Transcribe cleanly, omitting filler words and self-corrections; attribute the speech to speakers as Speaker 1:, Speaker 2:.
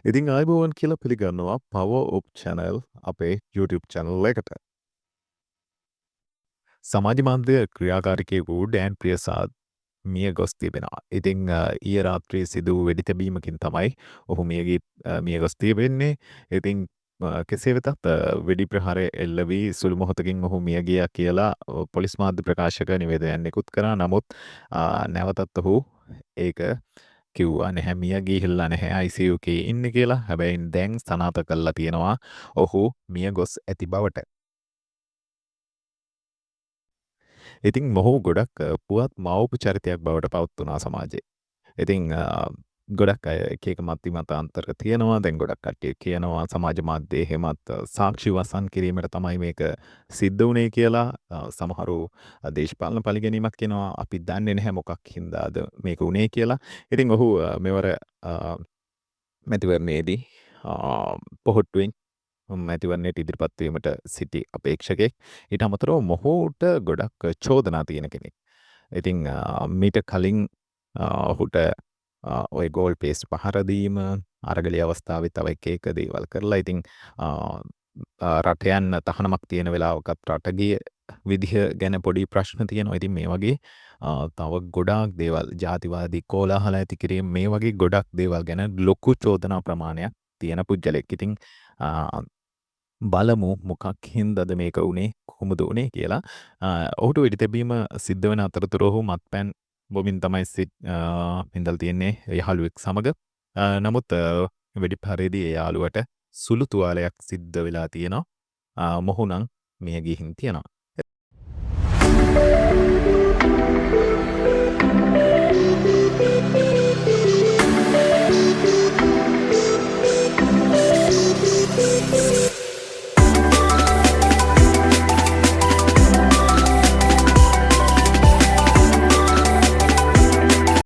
Speaker 1: ඉතින් ආයිබෝවන් කියලා පිළිගන්නවා පවර් ඔප් චැනල් අපේ YouTube චැනල් එකට. සමාජ මාධ්‍ය ක්‍රියාකාරිකයෙකු ඩෑන් ප්‍රියසාද් මිය ගොස් තිබෙනවා. ඉතිං ඊය රාත්‍රයේ සිදු වෙඩි තැබීමකින් තමයි ඔහු මිය ගොස් තියබෙන්නේ. ඉතිං කෙසේ වෙතත් වෙඩි ප්‍රහාරය එල්ල වී සුළු මොහොතකින් ඔහු මිය ගියා කියලා පොලිස් මාධ්‍ය ප්‍රකාශක නිවේදනයක් නිකුත් කරා. නමුත් නැවතත් ඔහු ඒක කිව්වා නැහැ මිය ගිහිල්ලා නැහැ ICU එකේ ඉන්නේ කියලා. හැබැයි දැන් සනාථ කරලා තියෙනවා ඔහු මිය ගොස් ඇති බවට. ඉතින් මොහු ගොඩක් පුවත් මවපු චරිතයක් බවට පවත්වනා සමාජයේ. ඉතින් ගොඩක් අය එක එක මධ්‍ය මතාන්තර තියෙනවා. දැන් ගොඩක් කට්ටිය කියනවා සමාජ මාධ්‍යයේ එහෙමත් සාක්ෂි වසන් කිරීමට තමයි මේක සිද්ධ වුණේ කියලා. සමහරු දේශපාලන පළිගැනීමක් කියනවා. අපි දන්නේ නැහැ මොකක් හින්දාද මේක වුණේ කියලා. ඉතින් ඔහු මෙවර මැතිවරණයේදී පොහොට්ටුවෙන් මැතිවරණයට ඉදිරිපත් වීමට සිටි අපේක්ෂකයෙක්. ඊට අමතරව මොහුට ගොඩක් චෝදනා තියෙන කෙනෙක්. ඉතින් මීට කලින් ඔහුට ඔය ගෝල් පේස් පහර දීම අරගලයේ අවස්ථාවේ තව එක එක දේවල් කරලා ඉතින් රට යන්න තහනමක් තියෙන වෙලාවකත් රට ගිය විදිහ ගැන පොඩි ප්‍රශ්න තියෙනවා. ඉතින් මේ වගේ තව ගොඩාක් දේවල් ජාතිවාදී කෝලාහල ඇති කිරීම මේ වගේ ගොඩක් දේවල් ගැන ලොකු චෝදනා ප්‍රමාණයක් තියෙන පුද්ගලෙක්. ඉතින් බලමු මොකක් හින්දාද මේක වුණේ කොහොමද වුණේ කියලා. ඔහුට වෙඩි තැබීම සිද්ධ වෙන අතරතුර ඔහු මත්පැන් බොමින් තමයි ඉඳලා තියෙන්නේ යහළුවෙක් සමග. නමුත් වෙඩි ප්‍රහාරයේදී ඒ යාළුවට සුළු තුවාලයක් සිද්ධ වෙලා තියෙනවා. මොහු නම් මිය ගිහින් තියෙනවා.